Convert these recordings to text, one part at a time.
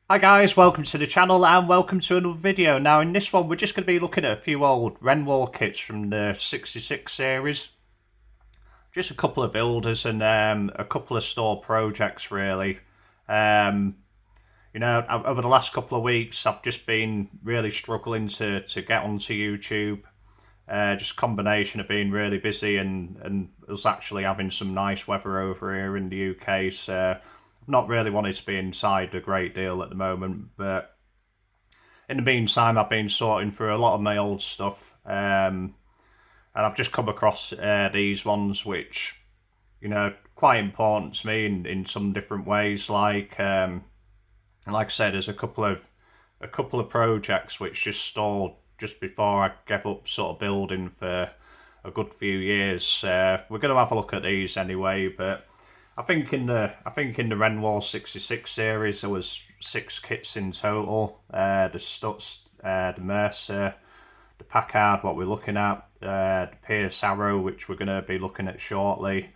Hi guys, welcome to the channel and welcome to another video. Now in this one we're just going to be looking at a few old Renwal kits from the 66 series. Just a couple of builders and a couple of store projects really. Over the last couple of weeks I've just been really struggling to get onto YouTube. Just a combination of being really busy and us actually having some nice weather over here in the UK, so I've not really wanted to be inside a great deal at the moment, but in the meantime I've been sorting through a lot of my old stuff, and I've just come across these ones which, quite important to me in some different ways, like I said, there's a couple of projects which just stalled just before I gave up sort of building for a good few years. We're going to have a look at these anyway, but I think in the Renwal 66 series there was 6 kits in total. The Stutz, the Mercer, the Packard, what we're looking at, the Pierce Arrow, which we're going to be looking at shortly,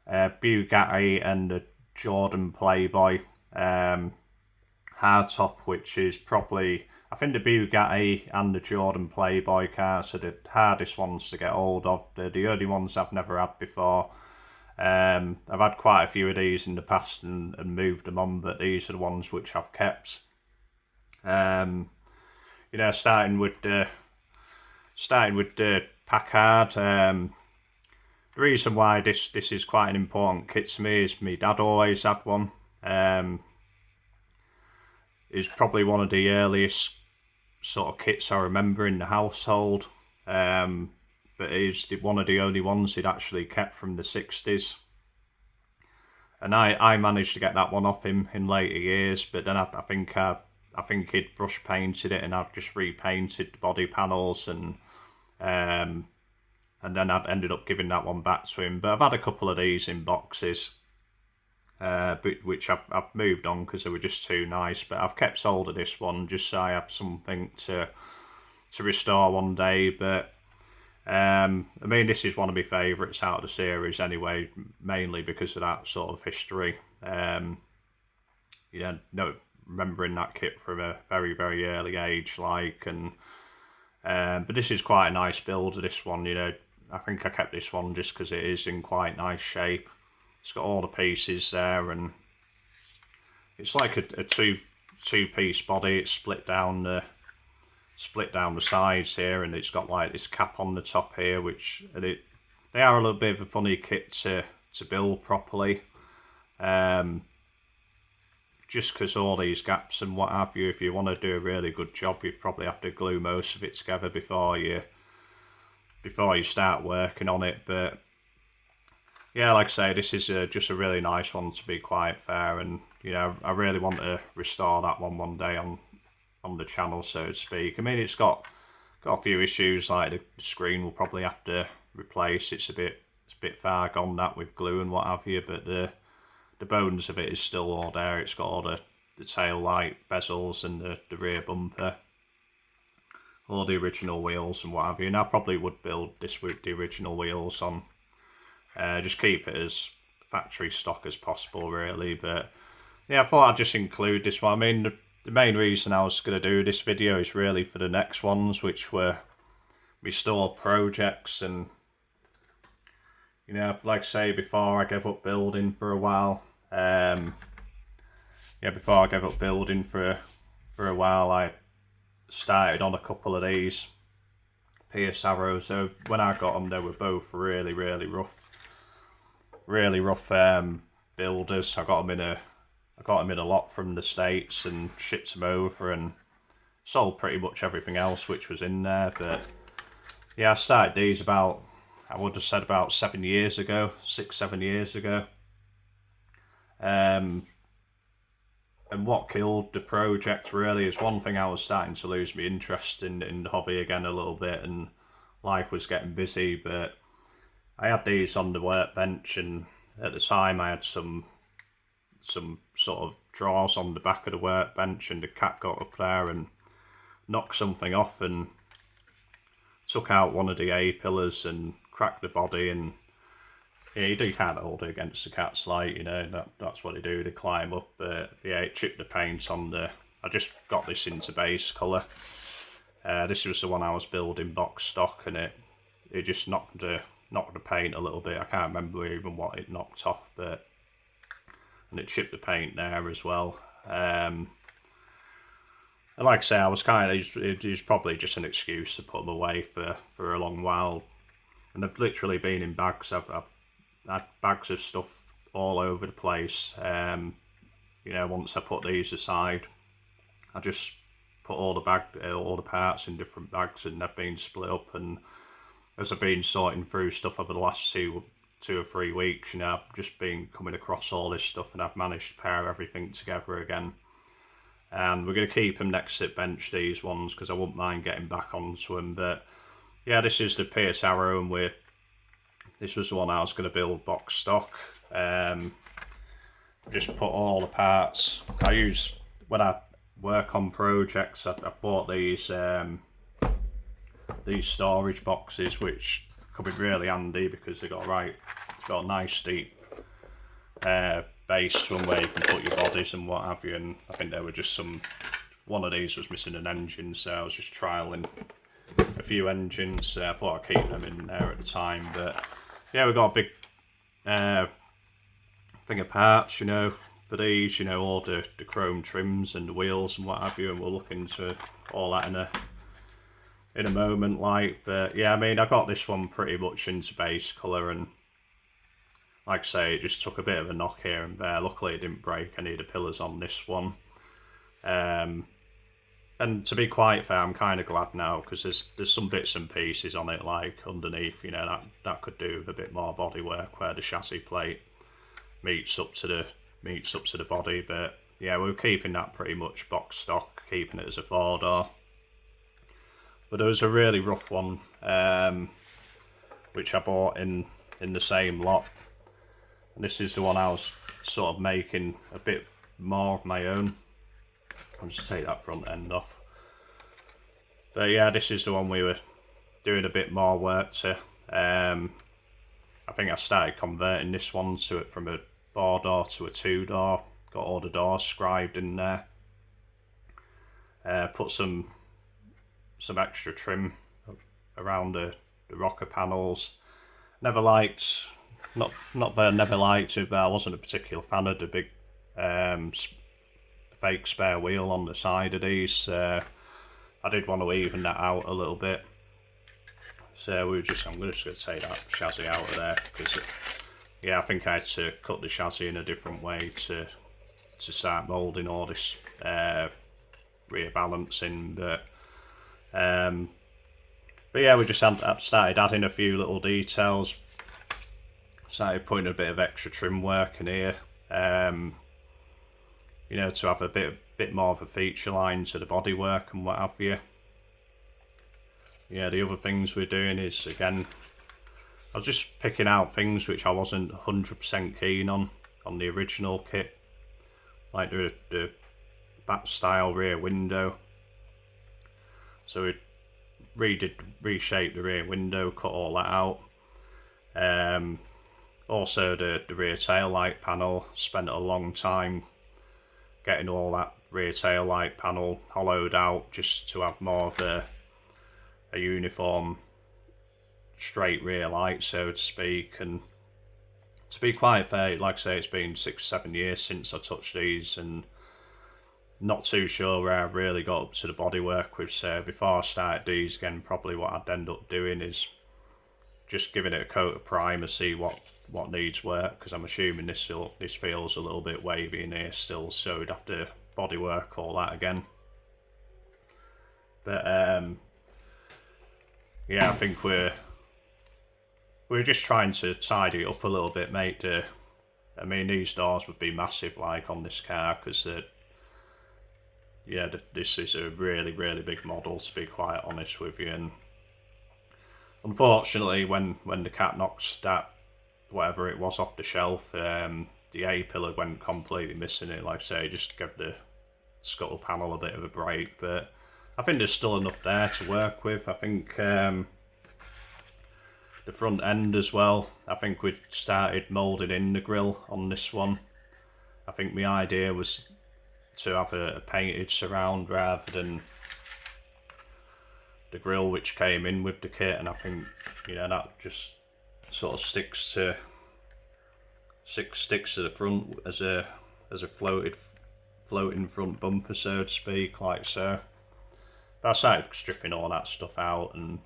Bugatti, and the Jordan Playboy. Hardtop, which is probably, I think the Bugatti and the Jordan Playboy cars are the hardest ones to get hold of. They're the only ones I've never had before. I've had quite a few of these in the past and moved them on, but these are the ones which I've kept. Starting with the Packard. The reason why this is quite an important kit to me is my dad always had one. Is probably one of the earliest sort of kits I remember in the household, but is one of the only ones he'd actually kept from the 60s. And I managed to get that one off him in later years, but then I think he'd brush painted it and I've just repainted the body panels, and then I've ended up giving that one back to him. But I've had a couple of these in boxes, which I've moved on because they were just too nice, but I've kept hold of this one just so I have something to restore one day. But I mean, this is one of my favourites out of the series anyway, mainly because of that sort of history. Remembering that kit from a very, very early age, but this is quite a nice build of this one. I think I kept this one just because it is in quite nice shape. It's got all the pieces there, and it's like a two-piece body. It's split down the sides here, and it's got like this cap on the top here, which they are a little bit of a funny kit to build properly. Just because all these gaps and what have you, if you want to do a really good job, you probably have to glue most of it together before you start working on it. But yeah, like I say, this is just a really nice one, to be quite fair, and I really want to restore that one day on the channel, so to speak. I mean, it's got a few issues, like the screen will probably have to replace. It's a bit far gone, that, with glue and what have you, but the bones of it is still all there. It's got all the tail light bezels and the rear bumper, all the original wheels and what have you. And I probably would build this with the original wheels on. Just keep it as factory stock as possible, really. But yeah, I thought I'd just include this one. I mean, the main reason I was going to do this video is really for the next ones, which were restore projects. And like I say, before I gave up building for a while, I started on a couple of these Pierce Arrows. So when I got them, they were both really, really rough builders. I got them in a lot from the States and shipped them over and sold pretty much everything else which was in there. But yeah, I started these about 7 years ago, 6-7 years ago. And what killed the project really is, one thing, I was starting to lose my interest in the hobby again a little bit, and life was getting busy. But I had these on the workbench, and at the time I had some sort of drawers on the back of the workbench, and the cat got up there and knocked something off and took out one of the A-pillars and cracked the body. And yeah, you can't hold it against the cat's, like, that's what they do, they climb up. Yeah, it chipped the paint on the I just got this into base colour. This was the one I was building box stock, and it just knocked the paint a little bit. I can't remember even what it knocked off, but and it chipped the paint there as well. And like I say, I was it was probably just an excuse to put them away for a long while. And they've literally been in bags. I've had bags of stuff all over the place. You know, once I put these aside, I just put all the parts in different bags, and they've been split up. And as I've been sorting through stuff over the last two or 3 weeks, you know, I've just been coming across all this stuff, and I've managed to pair everything together again. And we're going to keep them next to the bench, these ones, because I wouldn't mind getting back onto them. But yeah, this is the Pierce Arrow, and this was the one I was going to build box stock. Just put all the parts. When I work on projects, I bought these storage boxes, which could be really handy because it's got a nice deep base to them where you can put your bodies and what have you. And I think there were just one of these was missing an engine, so I was just trialing a few engines. I thought I'd keep them in there at the time, but yeah, we've got a big thing of parts, you know, for these, you know, all the chrome trims and the wheels and what have you, and we'll look into all that in a moment, like. But yeah, I mean, I got this one pretty much into base colour, and like I say, it just took a bit of a knock here and there. Luckily it didn't break any of the pillars on this one. And to be quite fair, I'm kind of glad now, because there's some bits and pieces on it, like underneath, you know, that could do with a bit more bodywork where the chassis plate meets up to the body. But yeah, we're keeping that pretty much box stock, keeping it as a 4-door. But there was a really rough one, which I bought in the same lot. And this is the one I was sort of making a bit more of my own. I'll just take that front end off. But yeah, this is the one we were doing a bit more work to. I think I started converting this one from a 4-door to a 2-door. Got all the doors scribed in there. Put some extra trim around the rocker panels. Never liked it, but I wasn't a particular fan of the big fake spare wheel on the side of these. I did want to even that out a little bit, so I'm just going to take that chassis out of there, because yeah, I think I had to cut the chassis in a different way to start moulding all this rear balancing. But yeah, we just started adding a few little details. Started putting a bit of extra trim work in here, you know, to have a bit more of a feature line to the bodywork and what have you. Yeah, the other things we're doing is, again, I was just picking out things which I wasn't 100% keen on the original kit, like the back style rear window. So we reshaped the rear window, cut all that out. Also the rear tail light panel, spent a long time getting all that rear tail light panel hollowed out, just to have more of a uniform straight rear light, so to speak. And to be quite fair, like I say, it's been 6-7 years since I touched these, and not too sure where I've really got up to the bodywork with. So before I start these again, probably what I'd end up doing is just giving it a coat of primer, see what needs work, because I'm assuming this feels a little bit wavy in here still, so we'd have to bodywork all that again. But yeah, I think we're just trying to tidy it up a little bit, mate. I mean, these doors would be massive, like, on this car, because yeah, this is a really, really big model, to be quite honest with you. And unfortunately, when the cat knocks that whatever it was off the shelf, the A-pillar went completely missing. It, like I say, just gave the scuttle panel a bit of a break. But I think there's still enough there to work with. I think the front end as well, I think we started moulding in the grille on this one. I think my idea was to have a painted surround rather than the grille which came in with the kit, and I think, you know, that just sort of sticks to the front as a floating front bumper, so to speak, like so. But I started stripping all that stuff out and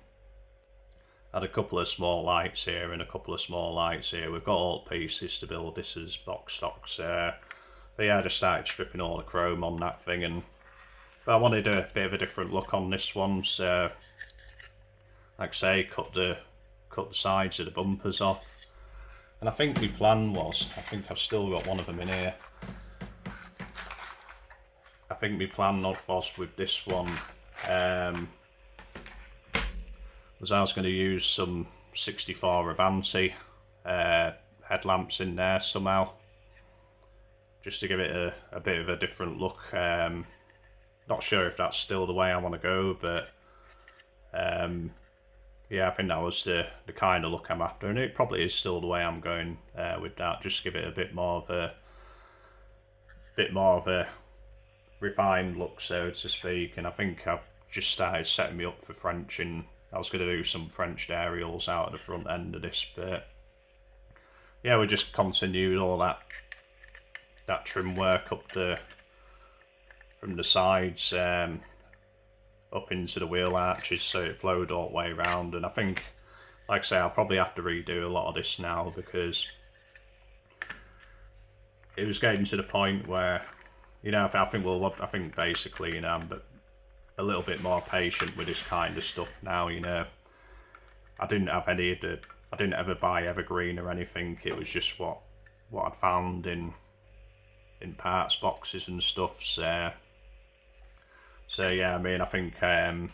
had a couple of small lights here and a couple of small lights here. We've got all the pieces to build this as box stocks. But yeah, I just started stripping all the chrome on that thing, but I wanted a bit of a different look on this one, so like I say, cut the sides of the bumpers off. And I think my plan was, I think I've still got one of them in here. I think my plan was with this one was I was going to use some 64 Avanti headlamps in there somehow, just to give it a bit of a different look. Not sure if that's still the way I want to go, but yeah, I think that was the kind of look I'm after, and it probably is still the way I'm going with that. Just give it a bit more of a refined look, so to speak. And I think I've just started setting me up for French, and I was going to do some Frenched aerials out of the front end of this, but yeah, we just continued all that trim work up from the sides up into the wheel arches, so it flowed all the way around. And I think, like I say, I'll probably have to redo a lot of this now, because it was getting to the point where, you know, I think basically, you know, I'm a little bit more patient with this kind of stuff now. You know, I didn't ever buy evergreen or anything. It was just what I'd found in parts boxes and stuff. So yeah, I mean, I think I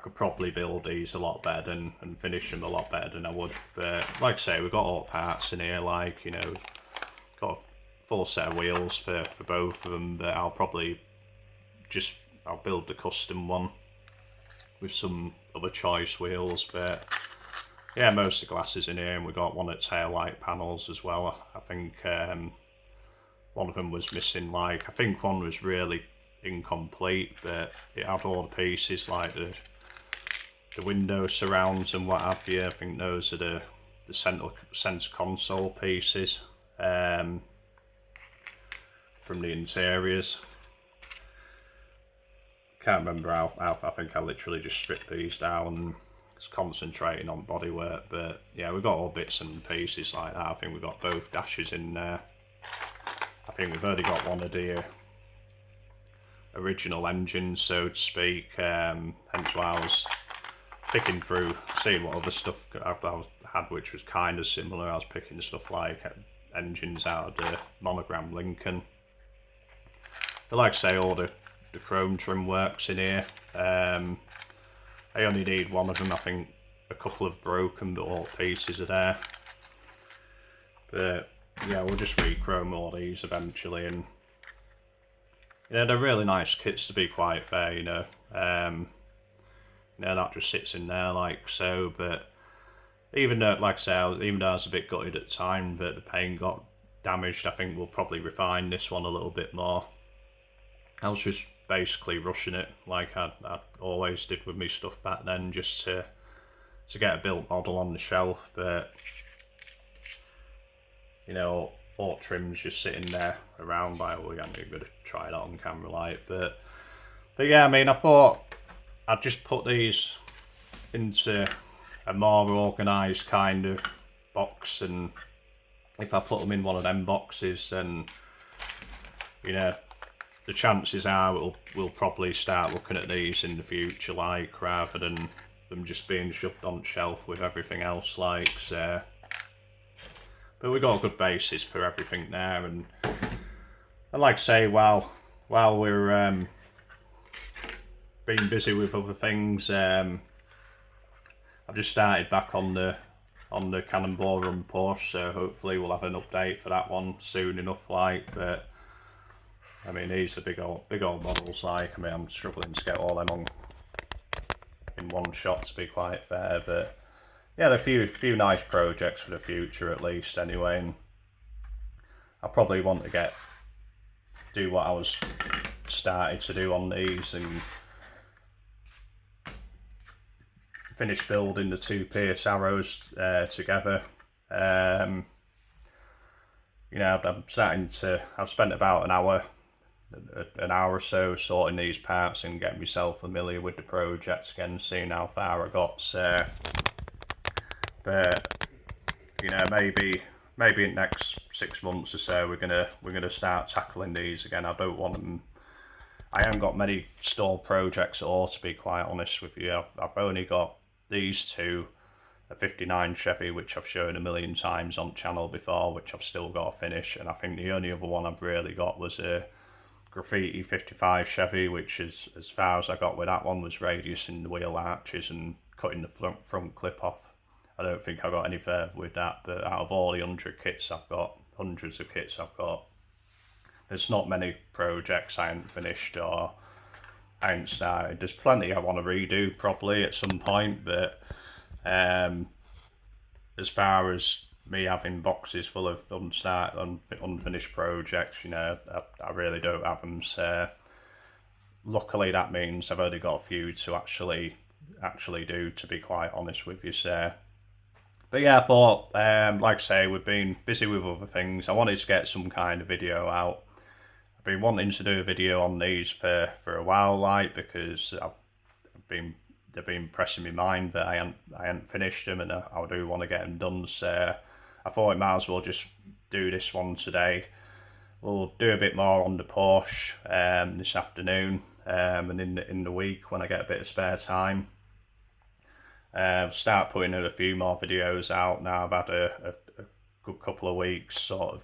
could probably build these a lot better and finish them a lot better than I would. But like I say, we've got all parts in here, like, you know, got a full set of wheels for both of them. But I'll build the custom one with some other choice wheels. But yeah, most of the glass is in here, and we got one of the tail light panels as well. I think one of them was missing, like, I think one was really incomplete, but it had all the pieces, like the window surrounds and what have you. I think those are the center console pieces from the interiors. Can't remember how I think I literally just stripped these down and was concentrating on bodywork. But yeah, we've got all bits and pieces like that. I think we've got both dashes in there. I think we've only got one of the original engines, so to speak, hence why I was picking through, seeing what other stuff I had which was kind of similar. I was picking stuff like engines out of the monogram Lincoln. But like I say, all the chrome trim works in here. I only need one of them. I think a couple have broken, but all pieces are there. But yeah, we'll just re-chrome all these eventually, and you know, they're really nice kits, to be quite fair. You know, that just sits in there like so. But even though, like I say, even though I was a bit gutted at the time that the paint got damaged, I think we'll probably refine this one a little bit more. I was just basically rushing it, like I always did with me stuff back then, just to get a built model on the shelf. But you know, all trims just sitting there around. Like, well, I'm going to try that on camera, like, but yeah, I mean, I thought I'd just put these into a more organised kind of box, and if I put them in one of them boxes, then, you know, the chances are we'll probably start looking at these in the future, like, rather than them just being shoved on the shelf with everything else, like, so. But we got a good basis for everything there, and like I say, while we're being busy with other things, I've just started back on the Cannonball Run Porsche, so hopefully we'll have an update for that one soon enough, like. But I mean, these are big old models, like. I mean, I'm struggling to get all them on in one shot, to be quite fair, but yeah, a few nice projects for the future, at least, anyway. And I probably want to get do what I was started to do on these and finish building the 2 pierce arrows together. You know, I've spent about an hour or so sorting these parts and getting myself familiar with the project again, seeing how far I got. But you know, maybe in the next 6 months or so, we're gonna start tackling these again. I don't want them. I haven't got many stalled projects at all, to be quite honest with you. I've only got these two, a 59 Chevy, which I've shown a million times on channel before, which I've still got to finish, and I think the only other one I've really got was a graffiti 55 Chevy, which is as far as I got with that one, was radiusing the wheel arches and cutting the front clip off. I don't think I got any further with that, but out of all the hundreds of kits I've got, there's not many projects I haven't finished or I haven't started. There's plenty I want to redo probably at some point, but as far as me having boxes full of unfinished projects, you know, I really don't have them. So luckily that means I've only got a few to actually do, to be quite honest with you. So, but yeah, I thought, like I say, we've been busy with other things. I wanted to get some kind of video out. I've been wanting to do a video on these for a while, like, because they've been pressing my mind that I hadn't finished them, and I do want to get them done. So I thought I might as well just do this one today. We'll do a bit more on the Porsche this afternoon, and in the week when I get a bit of spare time. Start putting in a few more videos out now. I've had a good couple of weeks sort of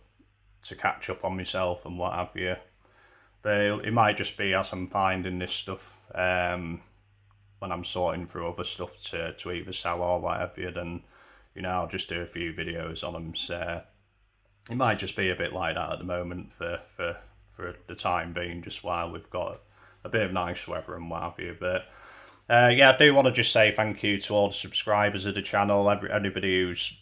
to catch up on myself and what have you. But it might just be as I'm finding this stuff when I'm sorting through other stuff to either sell or whatever, then, you know, I'll just do a few videos on them. So it might just be a bit like that at the moment for the time being, just while we've got a bit of nice weather and what have you. But yeah, I do want to just say thank you to all the subscribers of the channel, anybody who's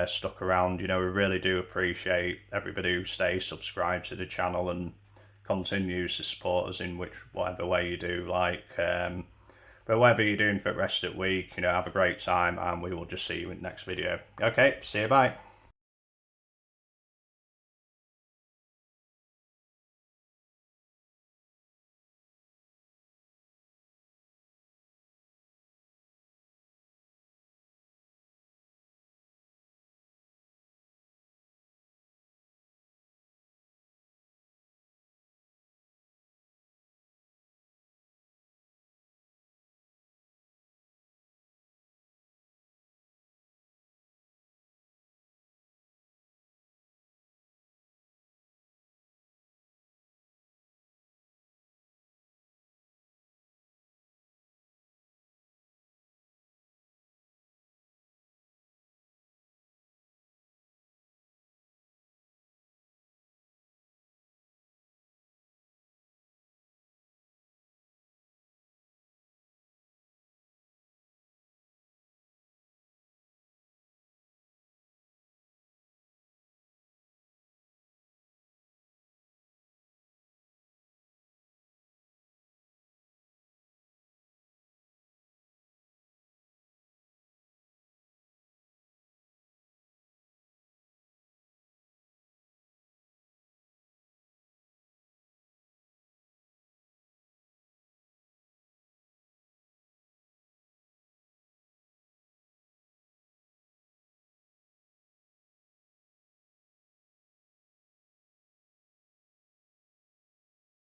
stuck around. You know, we really do appreciate everybody who stays subscribed to the channel and continues to support us in whatever way you do. Like, but whatever you're doing for the rest of the week, you know, have a great time, and we will just see you in the next video. Okay, see you, bye.